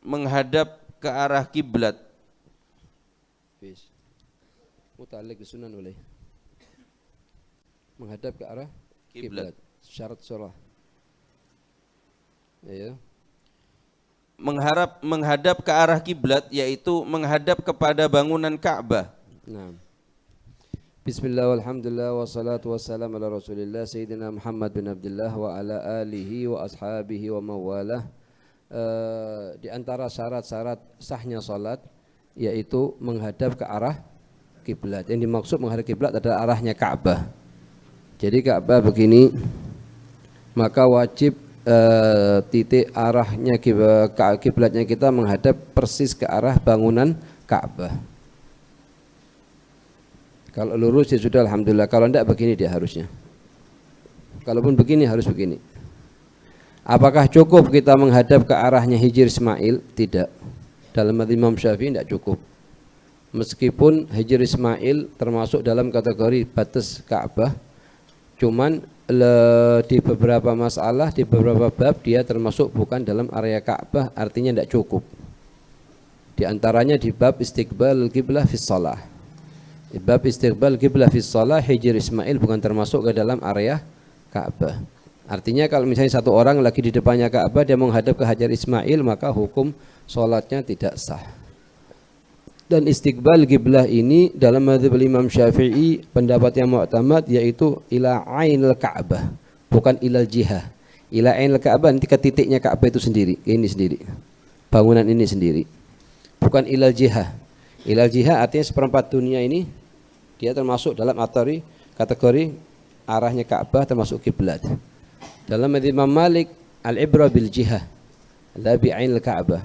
menghadap ke arah kiblat. Muta'alliq bisunan boleh. Menghadap ke arah kiblat. Syarat shalah. Ya. Menghadap ke arah kiblat yaitu menghadap kepada bangunan Ka'bah. Nah. Bismillah walhamdulillah wassalatu wassalamu ala Rasulillah Sayyidina Muhammad bin Abdullah wa ala alihi wa ashabihi wa mawalah. Di antara syarat-syarat sahnya salat yaitu menghadap ke arah kiblat. Yang dimaksud menghadap kiblat adalah arahnya Ka'bah. Jadi Ka'bah begini, maka wajib titik arahnya kiblatnya kita menghadap persis ke arah bangunan Ka'bah. Kalau lurus ya sudah alhamdulillah, kalau tidak begini dia harusnya. Kalaupun begini harus begini. Apakah cukup kita menghadap ke arahnya Hijr Ismail? Tidak. Dalam mazhab Imam Syafi'i tidak cukup. Meskipun Hijr Ismail termasuk dalam kategori batas Ka'bah, cuman di beberapa masalah, di beberapa bab dia termasuk bukan dalam area Ka'bah, artinya tidak cukup. Di antaranya di bab istiqbal qiblah fi shalah. Di bab istiqbal qiblah fi shalah, Hijr Ismail bukan termasuk ke dalam area Ka'bah. Artinya kalau misalnya satu orang lagi di depannya Ka'bah, dia menghadap ke Hajar Ismail, maka hukum sholatnya tidak sah. Dan istiqbal qiblah ini dalam mazhab Imam Syafi'i pendapat yang mu'tamad yaitu ila ainil Ka'bah, bukan ilal jihah. Ila ainil Ka'bah nanti ke titiknya Ka'bah itu sendiri, ini sendiri. Bangunan ini sendiri. Bukan ilal jihah. Ilal jihah artinya seperempat dunia ini dia termasuk dalam kategori arahnya Ka'bah termasuk kiblat. Dalam mazhab Imam Malik al-ibrah bil jihah la bi ainil Ka'bah.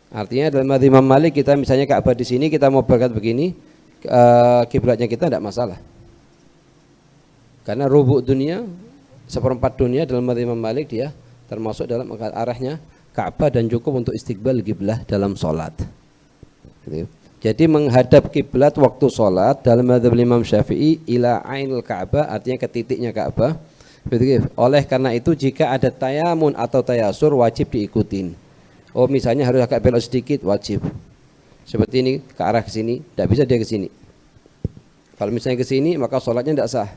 Artinya dalam mazhab Imam Malik kita misalnya Ka'bah di sini kita mau berangkat begini, kiblatnya kita tidak masalah. Karena rubu' dunia, seperempat dunia dalam mazhab Imam Malik dia termasuk dalam arahnya Ka'bah dan cukup untuk istiqbal kiblah dalam salat. Gitu. Jadi menghadap kiblat waktu salat dalam mazhab Imam Syafi'i ila ainul Ka'bah artinya ke titiknya Ka'bah. Begitu. Oleh karena itu jika ada tayamun atau tayasur wajib diikutin. Oh misalnya harus agak belok sedikit wajib. Seperti ini ke arah ke sini, tidak bisa dia ke sini. Kalau misalnya ke sini maka sholatnya tidak sah.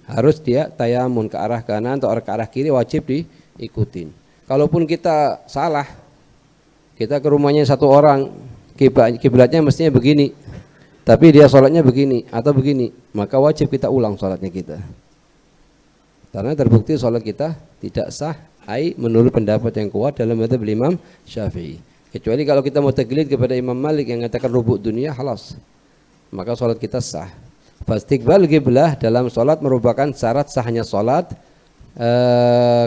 Harus dia tayamun ke arah kanan atau ke arah kiri wajib diikutin. Kalaupun kita salah, kita ke rumahnya satu orang, kiblatnya mestinya begini, tapi dia sholatnya begini atau begini, maka wajib kita ulang sholatnya kita. Karena terbukti sholat kita tidak sah. Menurut pendapat yang kuat dalam mazhab Imam Syafi'i. Kecuali kalau kita mau taklid kepada Imam Malik yang mengatakan rubu' dunia halas, maka salat kita sah. Fastiqbal qiblah dalam salat merupakan syarat sahnya salat.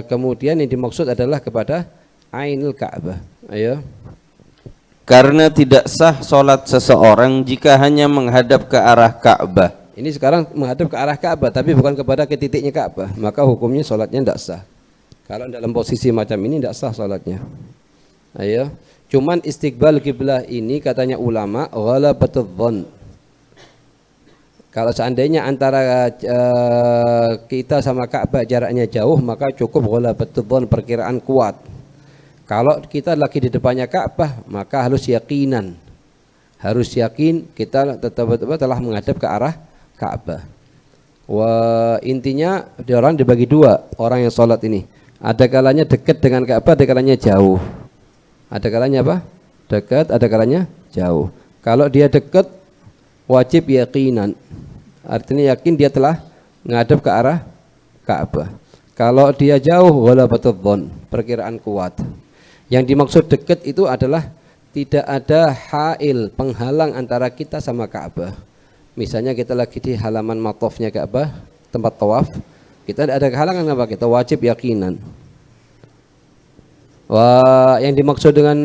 Kemudian yang dimaksud adalah kepada ainul Ka'bah. Ayo. Karena tidak sah salat seseorang jika hanya menghadap ke arah Ka'bah. Ini sekarang menghadap ke arah Ka'bah tapi bukan kepada ke titiknya Ka'bah, maka hukumnya salatnya tidak sah. Kalau dalam posisi macam ini tidak sah salatnya. Ayo. Cuman istiqbal kiblah ini katanya ulama ghalabatul dhon. Kalau seandainya antara kita sama Ka'bah jaraknya jauh, maka cukup ghalabatul dhon, perkiraan kuat. Kalau kita lagi di depannya Ka'bah, maka harus yakinan. Harus yakin kita betul-betul telah menghadap ke arah Ka'bah. Wah, intinya orang dibagi dua orang yang sholat ini. Ada kalanya dekat dengan Ka'bah, ada kalanya jauh. Ada kalanya apa? Dekat, ada kalanya jauh. Kalau dia dekat, wajib yakinan. Artinya yakin dia telah menghadap ke arah Ka'bah. Kalau dia jauh, ghalabatul dhon, perkiraan kuat. Yang dimaksud dekat itu adalah tidak ada hail, penghalang antara kita sama Ka'bah. Misalnya kita lagi di halaman matofnya Ka'bah, tempat tawaf. Kita tidak ada kehalangan apa? Kita wajib yakinan. Wah, yang dimaksud dengan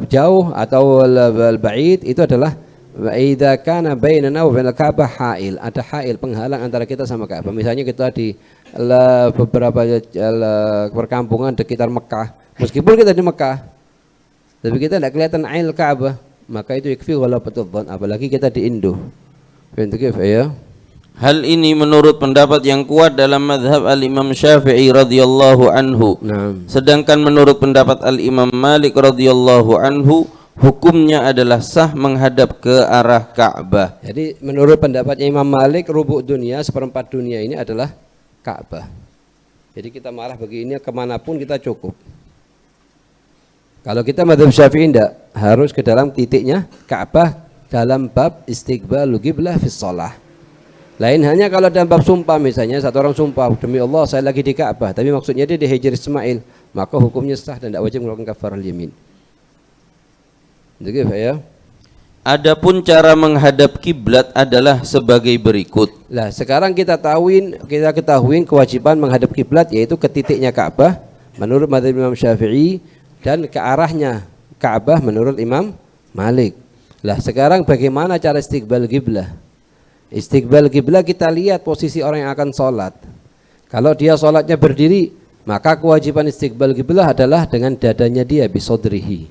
jauh atau al-ba'id itu adalah idza kana bainana wa bainal Ka'bah hail. Ada hail, penghalang antara kita sama Ka'bah. Misalnya kita di beberapa perkampungan di sekitar Mekah. Meskipun kita di Mekah, tapi kita tidak kelihatan ail Ka'bah, maka itu yakfi ghalabatul dhon, apalagi kita di Indo. Ya. Hal ini menurut pendapat yang kuat dalam mazhab al-Imam Syafi'i radhiyallahu anhu. Nah, Sedangkan menurut pendapat al-Imam Malik radhiyallahu anhu, hukumnya adalah sah menghadap ke arah Ka'bah. jadi menurut pendapatnya Imam Malik, rubu' dunia, seperempat dunia ini adalah Ka'bah. Jadi kita marah begini kemanapun kita cukup. Kalau kita mazhab Syafi'i tidak, harus ke dalam titiknya Ka'bah dalam bab istiqbalul qiblah fi shalah. Lain hanya kalau dalam bab sumpah, misalnya satu orang sumpah, demi Allah saya lagi di Ka'bah, tapi maksudnya dia di Hijr Ismail, maka hukumnya sah dan tidak wajib melakukan kafarah yamin. Begitu ya. Adapun cara menghadap kiblat adalah sebagai berikut. Nah, sekarang kita ketahui kewajiban menghadap kiblat yaitu ke titiknya Ka'bah menurut mazhab Imam Syafi'i dan ke arahnya Ka'bah menurut Imam Malik. Lah, sekarang bagaimana cara istiqbal kiblah? Istiqbal kiblah kita lihat posisi orang yang akan sholat. Kalau dia sholatnya berdiri, maka kewajiban istiqbal kiblah adalah dengan dadanya dia bisodrihi.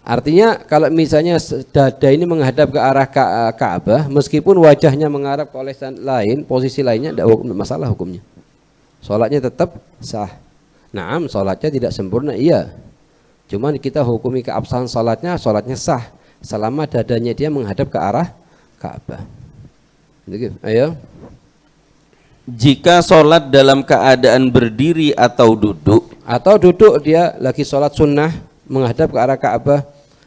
Artinya kalau misalnya dada ini menghadap ke arah Ka'bah, meskipun wajahnya menghadap ke oleh lain, posisi lainnya tidak masalah hukumnya. Sholatnya tetap sah. Naam, sholatnya tidak sempurna, iya. Cuman kita hukumi keabsahan sholatnya sah selama dadanya dia menghadap ke arah Ka'bah. Ayo. Jika sholat dalam keadaan berdiri atau duduk dia lagi sholat sunnah menghadap ke arah Ka'bah,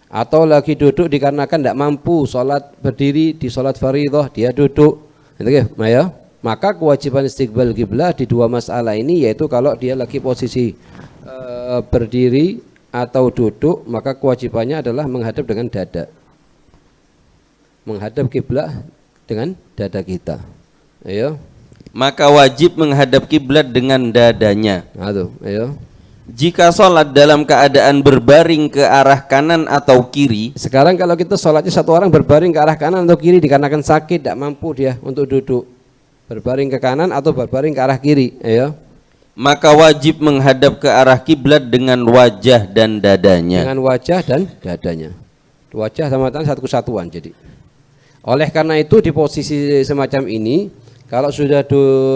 atau lagi duduk dikarenakan tidak mampu sholat berdiri di sholat fardhah, dia duduk. Ayo. Maka kewajiban istiqbal kiblah di dua masalah ini, yaitu kalau dia lagi posisi berdiri atau duduk, maka kewajibannya adalah menghadap dengan dada, menghadap kiblat dengan dada kita. Ayo. Maka wajib menghadap kiblat dengan dadanya. Aduh, ayo. Jika sholat dalam keadaan berbaring ke arah kanan atau kiri, sekarang kalau kita sholatnya satu orang berbaring ke arah kanan atau kiri dikarenakan sakit, tidak mampu dia untuk duduk, berbaring ke kanan atau berbaring ke arah kiri, ayo. Maka wajib menghadap ke arah kiblat dengan wajah dan dadanya. Dengan wajah dan dadanya. Wajah sama tangan satu kesatuan jadi. Oleh karena itu di posisi semacam ini, kalau sudah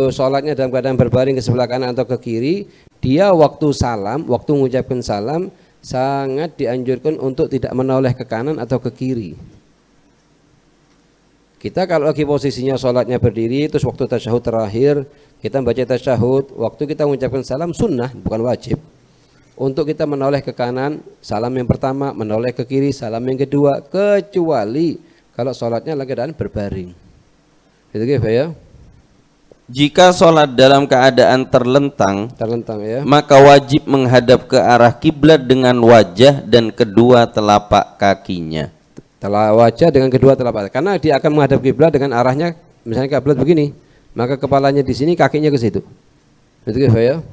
sholatnya dalam keadaan berbaring ke sebelah kanan atau ke kiri, dia waktu mengucapkan salam sangat dianjurkan untuk tidak menoleh ke kanan atau ke kiri. Kita kalau lagi posisinya sholatnya berdiri, terus waktu tasyahud terakhir kita baca tasyahud, waktu kita mengucapkan salam sunnah, bukan wajib. Untuk kita menoleh ke kanan, salam yang pertama, menoleh ke kiri, salam yang kedua, kecuali kalau sholatnya lagi keadaan berbaring. Itu ya. Jika sholat dalam keadaan terlentang Ya, maka wajib menghadap ke arah kiblat dengan wajah dan kedua telapak kakinya. Wajah dengan kedua telapak, karena dia akan menghadap kiblat dengan arahnya, misalnya kiblat begini, maka kepalanya di sini, kakinya ke situ. Itu ya.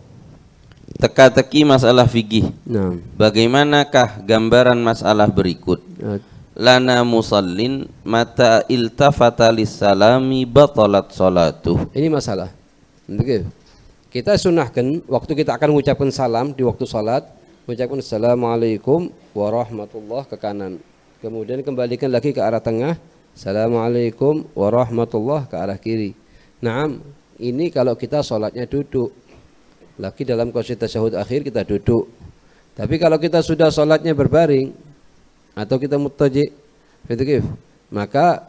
Teka-teki masalah fikih. Nah. Bagaimanakah gambaran masalah berikut? Lana musallin mata iltafata lis-salami batalat salatuh. Ini masalah. Kita sunahkan waktu kita akan mengucapkan salam di waktu salat, mengucapkan assalamualaikum warahmatullah ke kanan. Kemudian kembalikan lagi ke arah tengah, assalamualaikum warahmatullah ke arah kiri. Naam, ini kalau kita sholatnya duduk. Lagi dalam posisi tasyahud akhir kita duduk. Tapi kalau kita sudah sholatnya berbaring atau kita muttaji, maka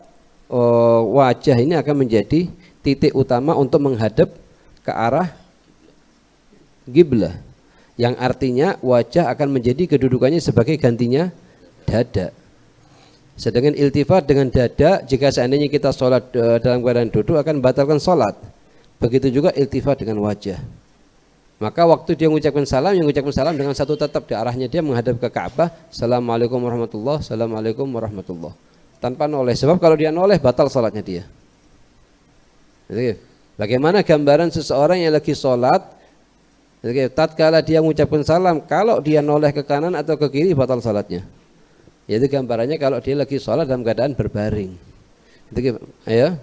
wajah ini akan menjadi titik utama untuk menghadap ke arah qiblah, yang artinya wajah akan menjadi kedudukannya sebagai gantinya dada. Sedangkan iltifat dengan dada, jika seandainya kita sholat dalam keadaan duduk akan membatalkan sholat. Begitu juga iltifat dengan wajah. Maka waktu dia mengucapkan salam, yang mengucapkan salam dengan satu tetap di arahnya dia menghadap ke Ka'bah. Assalamualaikum warahmatullah, assalamualaikum warahmatullah. Tanpa noleh, sebab kalau dia noleh batal sholatnya dia. Jadi, bagaimana gambaran seseorang yang lagi sholat, tatkala dia mengucapkan salam, kalau dia noleh ke kanan atau ke kiri batal sholatnya. Yaitu gambarannya kalau dia lagi sholat dalam keadaan berbaring. Ayo.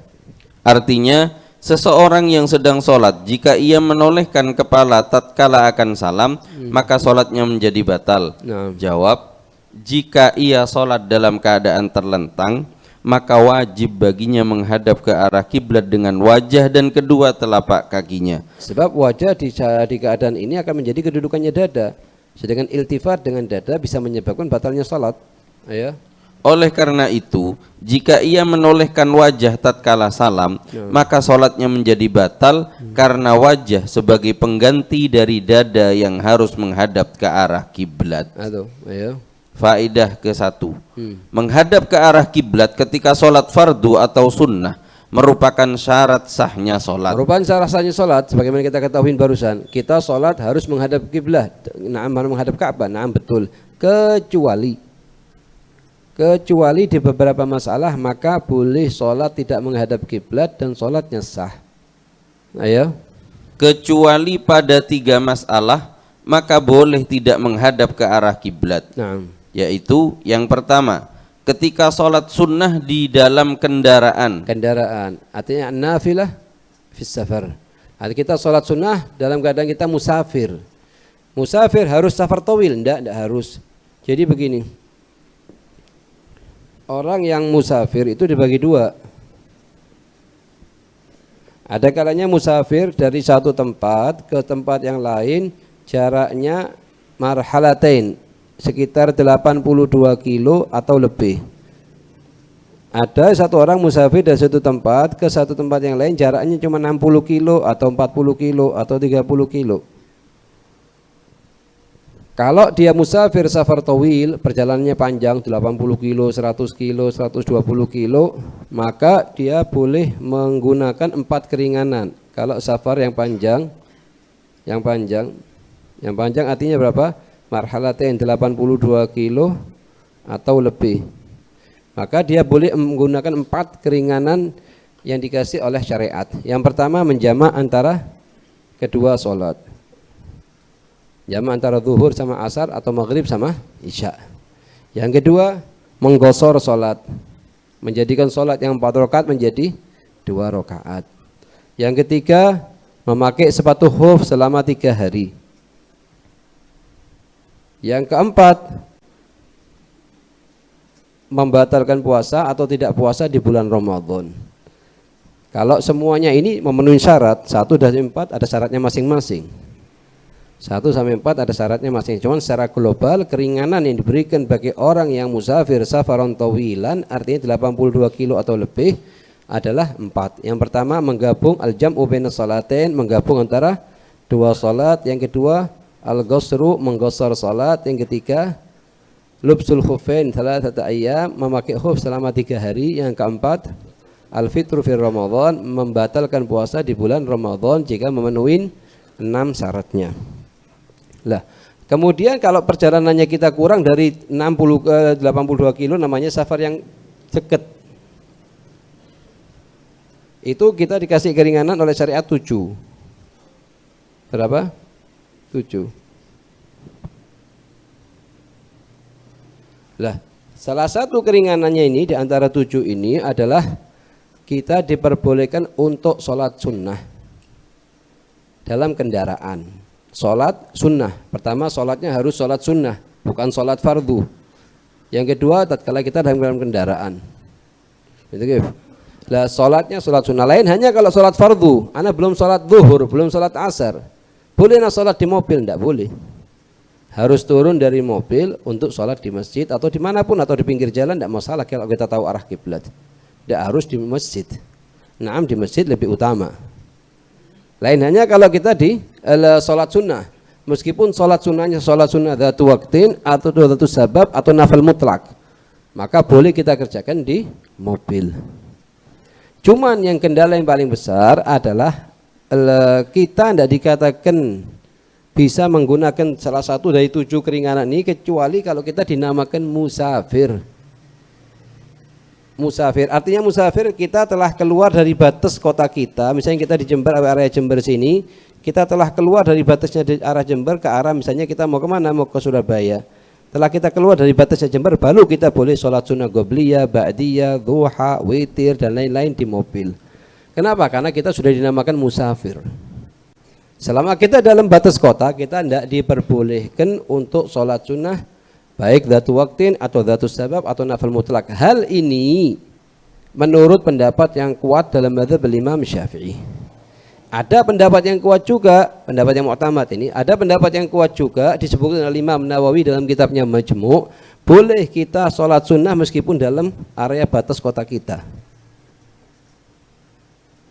Artinya seseorang yang sedang sholat, jika ia menolehkan kepala tatkala akan salam, maka sholatnya menjadi batal. Nah. Jawab, jika ia sholat dalam keadaan terlentang, maka wajib baginya menghadap ke arah kiblat dengan wajah dan kedua telapak kakinya. Sebab wajah di keadaan ini akan menjadi kedudukannya dada. Sedangkan iltifat dengan dada bisa menyebabkan batalnya salat. Ya. Oleh karena itu, jika ia menolehkan wajah tatkala salam, maka solatnya menjadi batal karena wajah sebagai pengganti dari dada yang harus menghadap ke arah kiblat. Aduh, ayo. Faedah ke-1. Menghadap ke arah kiblat ketika solat fardu atau sunnah merupakan syarat sahnya solat. Merupakan syarat sahnya solat, sebagaimana kita ketahui barusan. Kita solat harus menghadap kiblat. Nah, menghadap Ka'bah. Nah, betul. Kecuali di beberapa masalah maka boleh sholat tidak menghadap kiblat dan sholatnya sah. Ayo. Kecuali pada 3 masalah maka boleh tidak menghadap ke arah kiblat. Nah. Yaitu yang pertama, ketika sholat sunnah di dalam kendaraan. Kendaraan, artinya nafilah fis safar. Artinya kita sholat sunnah dalam keadaan kita musafir. Musafir harus safar tawil? Enggak harus. Jadi begini. Orang yang musafir itu dibagi 2. Ada kalanya musafir dari satu tempat ke tempat yang lain, jaraknya marhalatain, sekitar 82 kilo atau lebih. Ada satu orang musafir dari satu tempat ke satu tempat yang lain, jaraknya cuma 60 kilo atau 40 kilo atau 30 kilo. Kalau dia musafir safar tawil, perjalanannya panjang 80 kilo, 100 kilo, 120 kilo, maka dia boleh menggunakan 4 keringanan. Kalau safar yang panjang artinya berapa? Marhalatain 82 kilo atau lebih. Maka dia boleh menggunakan 4 keringanan yang dikasih oleh syariat. Yang pertama menjamak antara kedua sholat. Jamak antara zuhur sama asar atau maghrib sama isya. Yang kedua, menggosor solat, menjadikan solat yang 4 rakaat menjadi 2 rakaat. Yang ketiga, memakai sepatu khuf selama 3 hari. Yang keempat, membatalkan puasa atau tidak puasa di bulan Ramadan. Kalau semuanya ini memenuhi syarat, 1 dari 4 ada syaratnya masing-masing. 1 sampai 4 ada syaratnya masing-masing. Cuman secara global keringanan yang diberikan bagi orang yang musafir safaron tawilan, artinya 82 kilo atau lebih, adalah 4. Yang pertama menggabung al-jam'u baina shalatain, menggabung antara 2 salat. Yang kedua al-ghusru, menggosor salat. Yang ketiga lubsul khuffain thalathata ayyam, memakai khuf selama 3 hari. Yang keempat al-fitru fi Ramadan, membatalkan puasa di bulan Ramadan jika memenuhi 6 syaratnya. Lah, kemudian kalau perjalanannya kita kurang dari 82 kilo, namanya safar yang dekat. Itu kita dikasih keringanan oleh syariat 7. Berapa? 7. Lah, salah satu keringanannya ini di antara 7 ini adalah kita diperbolehkan untuk sholat sunnah dalam kendaraan. Sholat sunnah, pertama sholatnya harus sholat sunnah, bukan sholat fardu. Yang kedua, tatkala kita dalam kendaraan. Gitu. Lah, sholatnya sholat sunnah. Lain hanya kalau sholat fardu, ana belum sholat zuhur, belum sholat asar, boleh nak sholat di mobil? Tidak boleh. Harus turun dari mobil untuk sholat di masjid atau dimanapun, atau di pinggir jalan, tidak masalah kalau kita tahu arah kiblat. Tidak harus di masjid. Naam, di masjid lebih utama. Lain hanya kalau kita di sholat sunnah, meskipun sholat sunnahnya sholat sunnah dzatu waqtin atau dzatu sabab atau nafil mutlak, maka boleh kita kerjakan di mobil. Cuman yang kendala yang paling besar adalah kita tidak dikatakan bisa menggunakan salah satu dari 7 keringanan ini kecuali kalau kita dinamakan musafir. Musafir, artinya musafir kita telah keluar dari batas kota kita. Misalnya kita di Jember, area Jember sini, kita telah keluar dari batasnya di arah Jember ke arah, misalnya kita mau kemana, mau ke Surabaya. Setelah kita keluar dari batasnya Jember, baru kita boleh sholat sunnah qobliyah, ba'diyah, duha, witir dan lain-lain di mobil. Kenapa? Karena kita sudah dinamakan musafir. Selama kita dalam batas kota, kita tidak diperbolehkan untuk sholat sunnah baik dzatu waqtin atau dzatu sabab atau nafil mutlak. Hal ini menurut pendapat yang kuat dalam mazhab Imam Syafi'i. Ada pendapat yang kuat juga, pendapat yang mu'tamad ini, ada pendapat yang kuat juga disebutkan oleh Imam Nawawi dalam kitabnya Majmu', boleh kita sholat sunnah meskipun dalam area batas kota kita.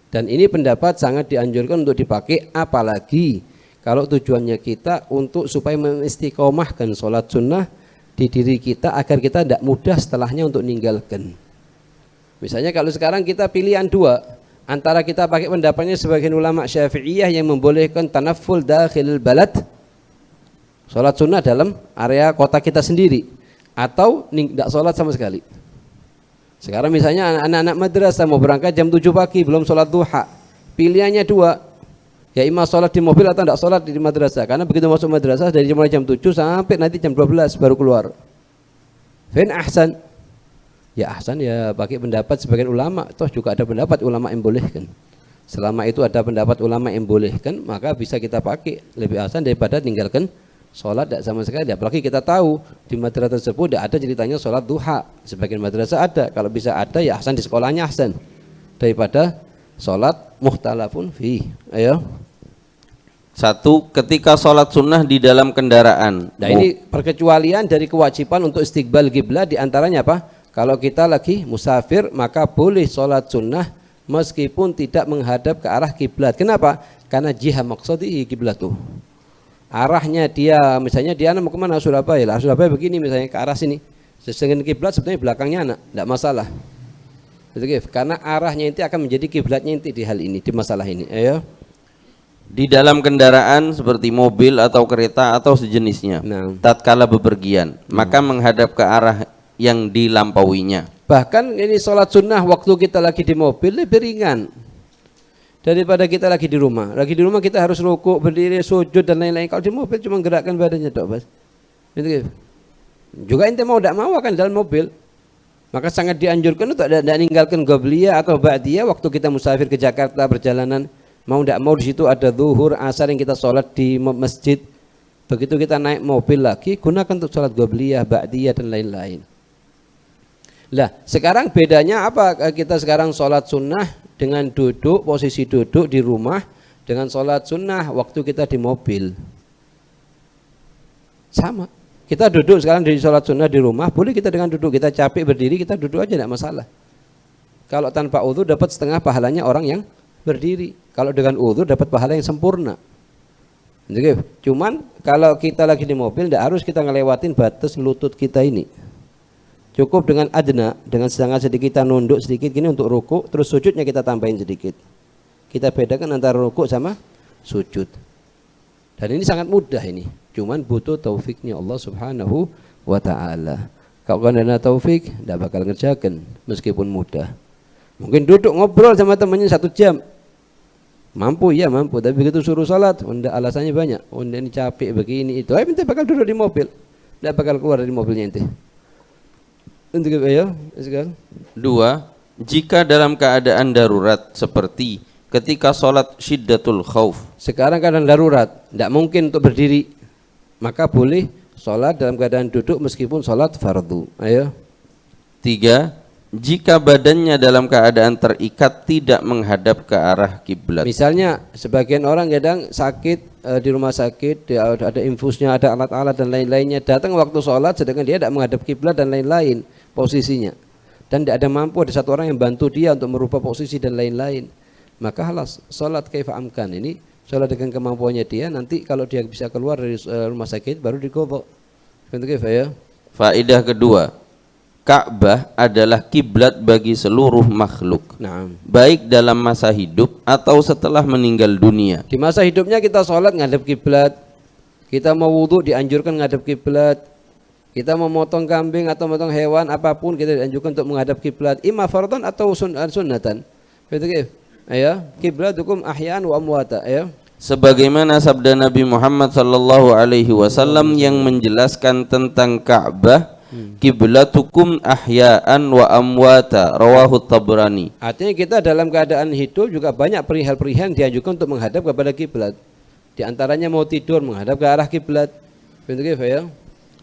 Dan ini pendapat sangat dianjurkan untuk dipakai, apalagi kalau tujuannya kita untuk supaya mengistiqomahkan sholat sunnah di diri kita agar kita tidak mudah setelahnya untuk meninggalkan. Misalnya kalau sekarang kita pilihan dua, antara kita pakai pendapatnya sebagian ulama Syafi'iyah yang membolehkan tanafful dakhil balad, sholat sunnah dalam area kota kita sendiri, atau tidak sholat sama sekali. Sekarang misalnya anak-anak madrasah mau berangkat jam 7 pagi belum sholat duha, pilihannya dua, ya imam sholat di mobil atau tidak sholat di madrasah, karena begitu masuk madrasah dari mulai jam 7 sampai nanti jam 12 baru keluar. Fin ahsan, ya ahsan ya pakai pendapat sebagian ulama, toh juga ada pendapat ulama yang bolehkan. Selama itu ada pendapat ulama yang bolehkan, maka bisa kita pakai, lebih ahsan daripada tinggalkan sholat tidak sama sekali. Apalagi kita tahu di madrasah tersebut tidak ada ceritanya sholat duha. Sebagian madrasah ada, kalau bisa ada ya ahsan di sekolahnya ahsan, daripada sholat mukhtalafun fi. Ayo. Satu, ketika sholat sunnah di dalam kendaraan. Nah ini perkecualian dari kewajiban untuk istiqbal kiblat, diantaranya apa? Kalau kita lagi musafir maka boleh sholat sunnah meskipun tidak menghadap ke arah kiblat. Kenapa? Karena jihah maqsadi kiblat tuh. Arahnya dia, misalnya dia mau kemana, Surabaya lah, Surabaya begini misalnya ke arah sini, sedangkan kiblat sebenarnya belakangnya anak, tidak masalah. Karena arahnya inti akan menjadi kiblatnya inti di hal ini, di masalah ini. Ayo. Di dalam kendaraan seperti mobil atau kereta atau sejenisnya, tatkala bepergian, maka menghadap ke arah yang dilampauinya. Bahkan ini sholat sunnah waktu kita lagi di mobil lebih ringan daripada kita lagi di rumah. Lagi di rumah kita harus rukuk, berdiri, sujud dan lain-lain. Kalau di mobil cuma gerakkan badannya dok, Bas. Juga ente mau tidak mau akan dalam mobil. Maka sangat dianjurkan untuk tidak meninggalkan qabliyah atau ba'diyah waktu kita musafir ke Jakarta perjalanan. Mau tidak mau di situ ada zuhur, asar yang kita sholat di masjid. Begitu kita naik mobil lagi, gunakan untuk sholat qabliyah, ba'diyah dan lain-lain. Lah, sekarang bedanya apa? Kita sekarang sholat sunnah dengan duduk, posisi duduk di rumah, dengan sholat sunnah waktu kita di mobil. Sama. Kita duduk sekarang di sholat sunnah di rumah, boleh kita dengan duduk, kita capek berdiri, kita duduk aja tidak masalah. Kalau tanpa udhu dapat setengah pahalanya orang yang berdiri. Kalau dengan udhu dapat pahala yang sempurna. Jadi, cuman kalau kita lagi di mobil tidak harus kita ngelewatin batas lutut kita ini. Cukup dengan adna, dengan sangat sedikit kita nunduk sedikit gini untuk rukuk, terus sujudnya kita tambahin sedikit. Kita bedakan antara rukuk sama sujud. Dan ini sangat mudah ini. Cuman butuh taufiknya Allah Subhanahu wa taala. Kalau kan ada taufik, tidak bakal ngerjakan meskipun mudah. Mungkin duduk ngobrol sama temannya 1 jam. Mampu ya mampu, tapi begitu suruh salat, alasannya banyak. Ini capek begini itu. Ente bakal duduk di mobil. Tidak bakal keluar dari mobilnya ente. Dua, jika dalam keadaan darurat seperti ketika sholat syiddatul khauf. Sekarang keadaan darurat, tidak mungkin untuk berdiri, maka boleh sholat dalam keadaan duduk meskipun sholat fardu. Ayo. 3, jika badannya dalam keadaan terikat tidak menghadap ke arah kiblat. Misalnya sebagian orang kadang sakit di rumah sakit, ada infusnya, ada alat-alat dan lain-lainnya, datang waktu sholat sedangkan dia tidak menghadap kiblat dan lain-lain posisinya, dan tidak ada mampu, ada satu orang yang bantu dia untuk merubah posisi dan lain-lain, maka halas sholat kaifa amkan, ini sholat dengan kemampuannya dia, nanti kalau dia bisa keluar dari rumah sakit baru diqadha. Ya. Faedah kedua, Ka'bah adalah kiblat bagi seluruh makhluk, baik dalam masa hidup atau setelah meninggal dunia. Di masa hidupnya kita sholat ngadep kiblat, kita mau wudhu dianjurkan ngadep kiblat, kita mau motong kambing atau motong hewan apapun kita dianjurkan untuk menghadap kiblat, imma fardhan atau sunnatan. Ayo, kiblatukum ahya'an wa amwata. Ayo. Sebagaimana sabda Nabi Muhammad sallallahu alaihi wasallam yang menjelaskan tentang Ka'bah, kiblatukum ahya'an wa amwata, rawahu Tabrani. Artinya kita dalam keadaan hidup juga banyak perihal-perihal dianjurkan untuk menghadap kepada kiblat. Di antaranya mau tidur menghadap ke arah kiblat. Ya.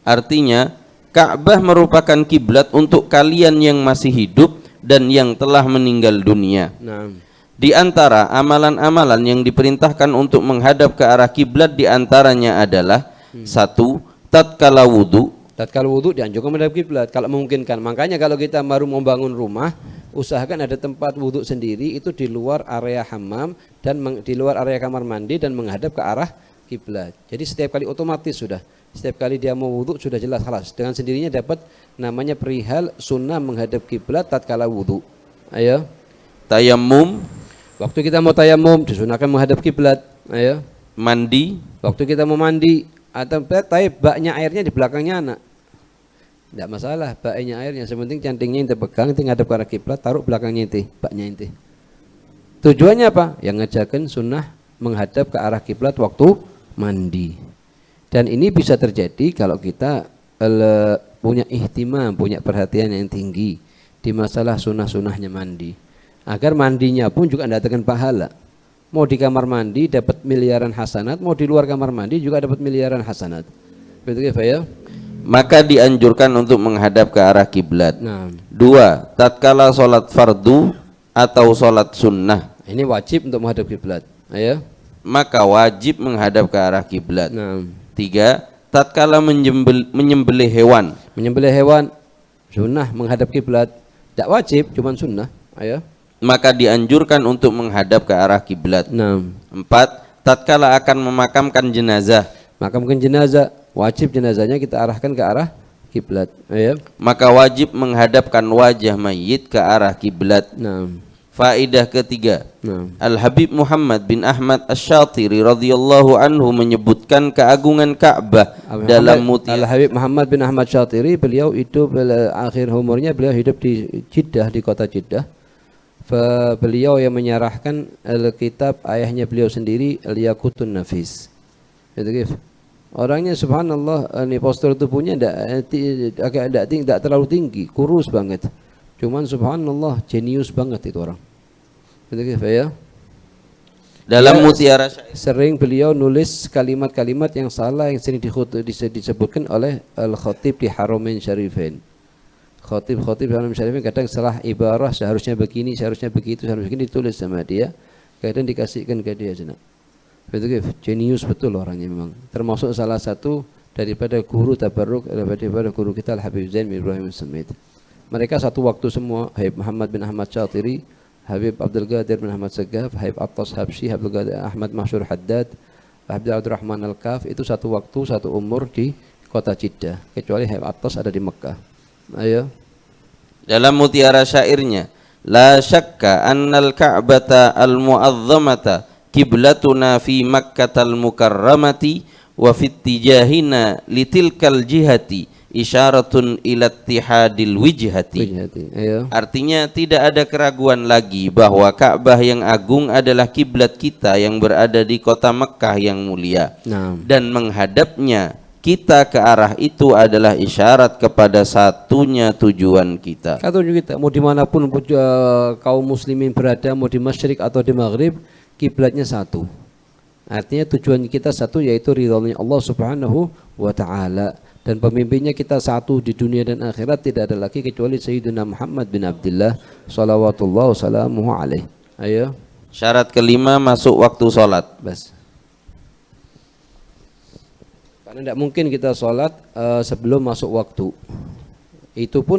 Artinya Ka'bah merupakan kiblat untuk kalian yang masih hidup dan yang telah meninggal dunia. Nah, Di antara amalan-amalan yang diperintahkan untuk menghadap ke arah kiblat di antaranya adalah satu, tatkala wudu. tatkala wudu dianjurkan menghadap kiblat kalau memungkinkan. Makanya kalau kita baru membangun rumah, usahakan ada tempat wudu sendiri itu di luar area hammam dan di luar area kamar mandi dan menghadap ke arah kiblat. Jadi setiap kali otomatis sudah. Setiap kali dia mau wudu sudah jelas halas. Dengan sendirinya dapat namanya perihal sunnah menghadap kiblat tatkala wudu. Ayo. Tayammum, Waktu kita mau tayamum disunahkan menghadap kiblat. Ayo. mandi, Waktu kita mau mandi atau baknya airnya di belakangnya anak. Tidak masalah baknya airnya, sepenting cantingnya ente pegang, ente ngadep ke arah kiblat, taruh belakangnya ente, baknya ente. Tujuannya apa? Yang ngajakin sunnah menghadap ke arah kiblat waktu mandi. Dan ini bisa terjadi kalau kita punya ihtimam, punya perhatian yang tinggi di masalah sunnah-sunnahnya mandi. Agar mandinya pun juga mendatangkan pahala. Mau di kamar mandi dapat miliaran hasanat, mau di luar kamar mandi juga dapat miliaran hasanat. Betul ya? maka dianjurkan untuk menghadap ke arah kiblat. Nah, Dua, tatkala sholat fardu atau sholat sunnah, ini wajib untuk menghadap kiblat. Ayo. maka wajib menghadap ke arah kiblat. Nah, Tiga, tatkala menyembelih hewan, menyembelih hewan sunnah menghadap kiblat. Tidak wajib, cuman sunnah. Ayo. maka dianjurkan untuk menghadap ke arah kiblat. Nah, Empat, tatkala akan memakamkan jenazah, maka mungkin jenazah, wajib jenazahnya kita arahkan ke arah kiblat. Ayo. maka wajib menghadapkan wajah mayit ke arah kiblat. Nah, Faedah ketiga, nah. Al-Habib Muhammad bin Ahmad Asy-Syatiri radhiyallahu anhu menyebutkan keagungan Ka'bah dalam Mutiara. Al-Habib Muhammad bin Ahmad Syatiri, beliau hidup akhir umurnya beliau hidup di Jeddah, di kota Jeddah. Beliau yang menyarahkan kitab ayahnya beliau sendiri, Al-Yaqutun Nafis. Itu orangnya subhanallah, ini postur tubuhnya tidak terlalu tinggi, kurus banget. Cuman subhanallah jenius banget itu orang. Itu ya. Dalam Mutiara Syair, Sering beliau nulis kalimat-kalimat yang salah yang sering disebutkan oleh Al-Khatib di Haramain Syarifain. Khatib Haramain Syarifain kadang salah ibarah, seharusnya begini, seharusnya begitu, seharusnya begini, ditulis sama dia, kadang dikasihkan ke dia sana. Betul, jenius betul orangnya memang. Termasuk salah satu daripada guru tabarruk daripada guru kita Al-Habib Zain bin Ibrahim As-Samit. Mereka satu waktu semua, Habib Muhammad bin Ahmad Syatiri, Habib Abdul Qadir bin Ahmad Segaf, Habib Attas Habsyi, Habib Ahmad Mahsyur Haddad, Habib Abdurrahman Al-Kaf, itu satu waktu, satu umur di kota Jeddah, kecuali Habib Attas ada di Mekah. Ayo. dalam Mutiara Syairnya, la syakka annal Ka'bata al-mu'azzamata kiblatuna fi Makkatal Mukarramati wa fit tijahina litilkal jihati isyaratun ila ittihadil wijhati. Ayo. Artinya tidak ada keraguan lagi bahwa Ka'bah yang agung adalah kiblat kita yang berada di kota Mekkah yang mulia. Nah. Dan menghadapnya kita ke arah itu adalah isyarat kepada satunya tujuan kita. Kata kita mau dimanapun kaum muslimin berada, mau di masyrik atau di maghrib, kiblatnya satu. Artinya tujuan kita satu, yaitu ridhonya Allah Subhanahu wa ta'ala. Dan pemimpinnya kita satu di dunia dan akhirat, tidak ada lagi kecuali Sayyidina Muhammad bin Abdullah salawatullah wasalamuhu alaih. Ayo. Syarat kelima, masuk waktu sholat. Bas. Karena tidak mungkin kita sholat sebelum masuk waktu. Itu pun